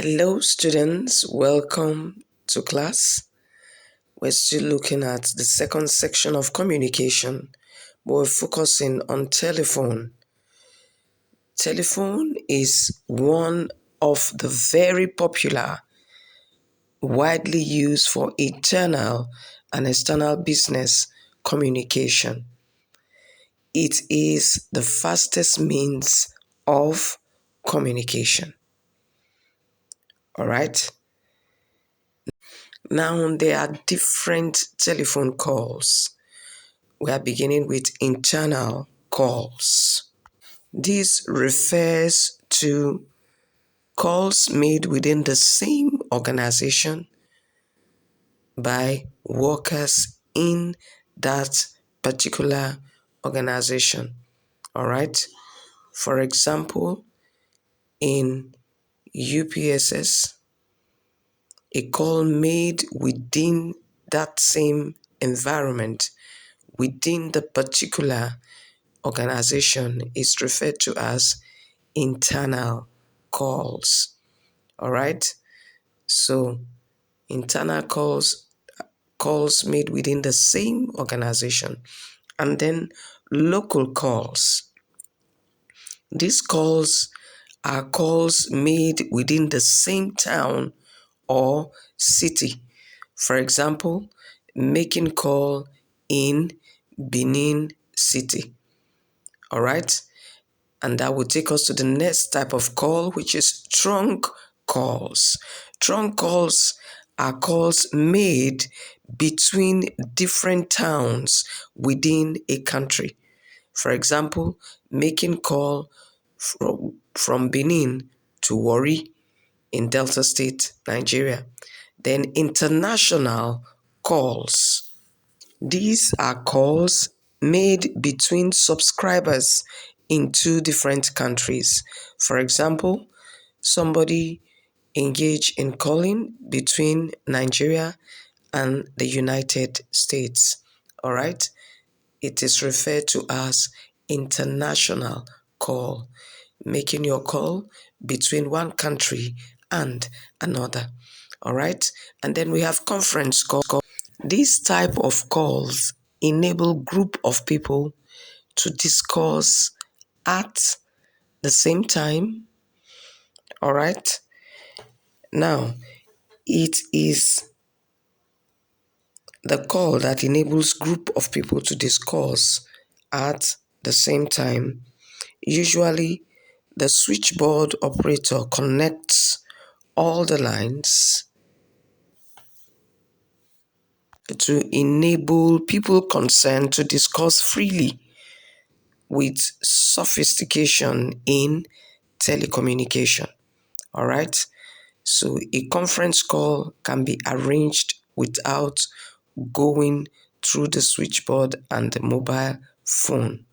Hello students, welcome to class. We're still looking at the second section of communication, but we're focusing on telephone. Telephone is one of the very popular, widely used for internal and external business communication. It is the fastest means of communication. All right? Now, there are different telephone calls. We are beginning with internal calls. This refers to calls made within the same organization by workers in that particular organization. All right? For example, in UPSS, a call made within that same environment, within the particular organization, is referred to as internal calls. All right? So, internal calls made within the same organization, and then local calls. These calls are calls made within the same town or city. For example, making call in Benin City. All right? And that will take us to the next type of call, which is trunk calls. Trunk calls are calls made between different towns within a country. For example, making call from Benin to Warri in Delta State, Nigeria. Then international calls. These are calls made between subscribers in two different countries. For example, somebody engaged in calling between Nigeria and the United States. All right? It is referred to as international call, making your call between one country and another. All right? And then we have conference call. These type of calls enable group of people to discuss at the same time. All right? Now, it is the call that enables group of people to discuss at the same time. Usually, the switchboard operator connects all the lines to enable people concerned to discuss freely with sophistication in telecommunication. All right? So a conference call can be arranged without going through the switchboard and the mobile phone.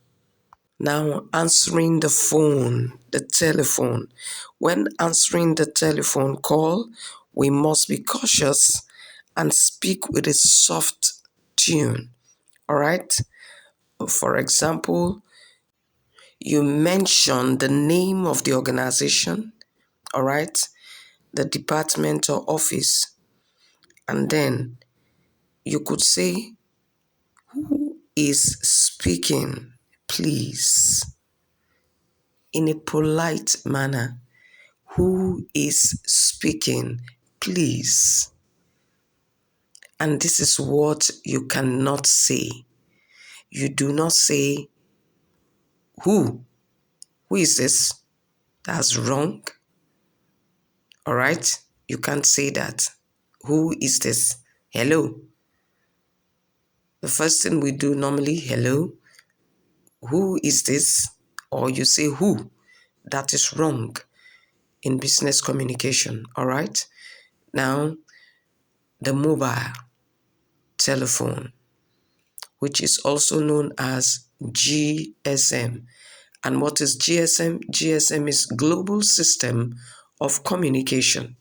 Now, answering the phone, the telephone. When answering the telephone call, we must be cautious and speak with a soft tune. All right? For example, you mention the name of the organization, all right, the department or office, and then you could say, "Who is speaking, please?" In a polite manner. Who is speaking, please? And this is what you cannot say. You do not say, who? Who is this? That's wrong. All right? You can't say that. Who is this? Hello. The first thing we do normally, hello. Who is this? Or you say who. That is wrong in business communication. All right? Now, the mobile telephone, which is also known as GSM. And what is GSM? GSM is Global System of Communication.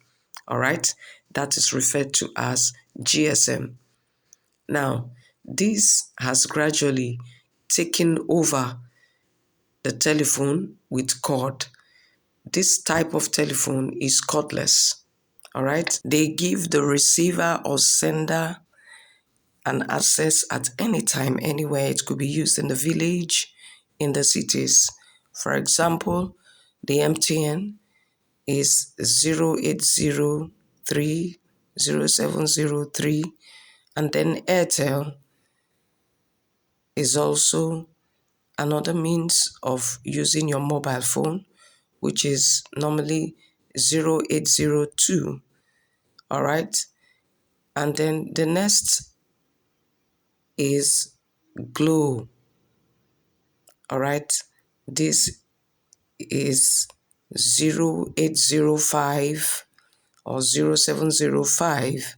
All right? That is referred to as GSM. Now, this has gradually taken over the telephone with cord. this type of telephone is cordless. All right. They give the receiver or sender an access at any time, anywhere. It could be used in the village, in the cities. For example, the MTN is 0803 0703, and then Airtel is also another means of using your mobile phone, which is normally 0802. All right. And then the next is Glow. All right. This is 0805 or 0705.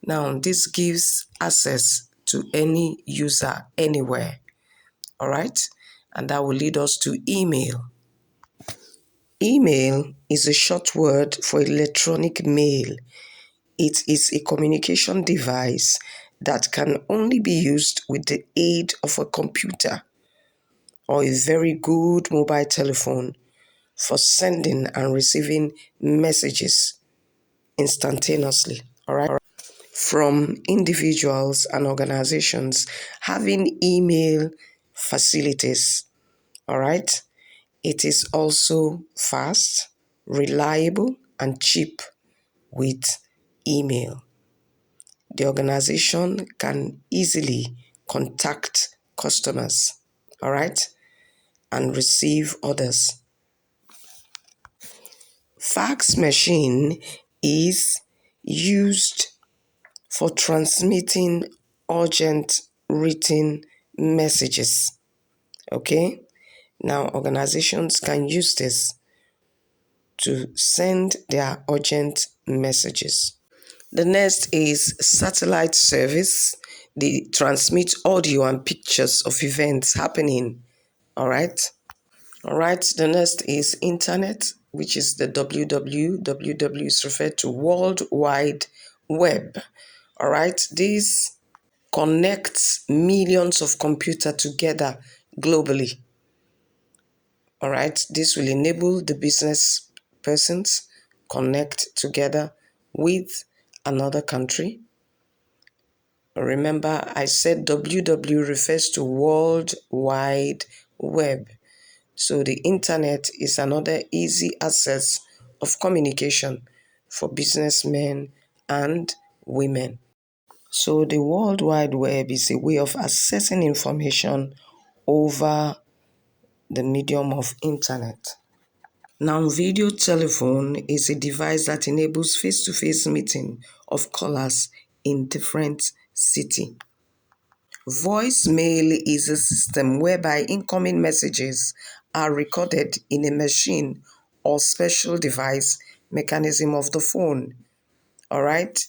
Now, this gives access to any user anywhere. All right. And that will lead us to email. Email is a short word for electronic mail. It is a communication device that can only be used with the aid of a computer or a very good mobile telephone for sending and receiving messages instantaneously. All right. From individuals and organizations having email facilities. All right. It is also fast, reliable, and cheap with email. The organization can easily contact customers, all right, and receive orders. Fax machine is used for transmitting urgent written messages, okay? Now, organizations can use this to send their urgent messages. The next is satellite service. They transmit audio and pictures of events happening. All right. All right. The next is internet, which is the WWW. WW is referred to World Wide Web. All right. This connects millions of computers together globally. All right. This will enable the business persons connect together with another country. Remember, I said WW refers to World Wide Web. So the internet is another easy access of communication for businessmen and women. So the World Wide Web is a way of accessing information over the medium of internet. Now, video telephone is a device that enables face-to-face meeting of callers in different cities. Voicemail is a system whereby incoming messages are recorded in a machine or special device mechanism of the phone. All right.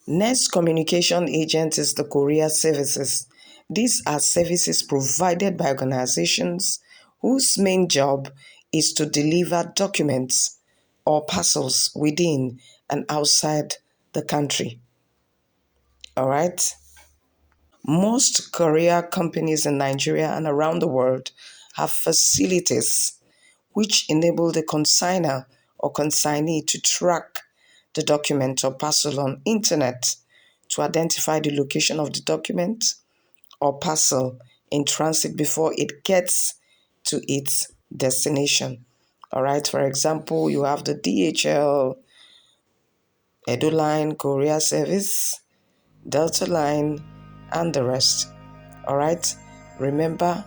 Next communication agent is the Courier Services. These are services provided by organizations whose main job is to deliver documents or parcels within and outside the country. All right. Most courier companies in Nigeria and around the world have facilities which enable the consignor or consignee to track the document or parcel on internet to identify the location of the document or parcel in transit before it gets to its destination. All right, for example, you have the DHL, Edo Line, Courier Service, Delta Line, and the rest. All right. Remember,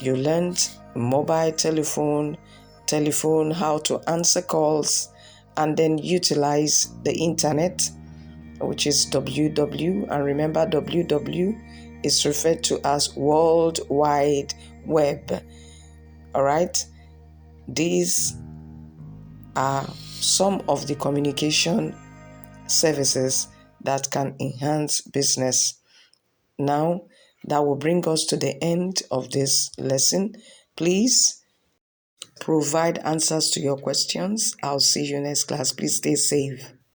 you learned mobile telephone, how to answer calls, and then utilize the internet, which is WW. And remember, WW is referred to as World Wide Web. All right. These are some of the communication services that can enhance business. Now, that will bring us to the end of this lesson. Please provide answers to your questions. I'll see you next class. Please stay safe.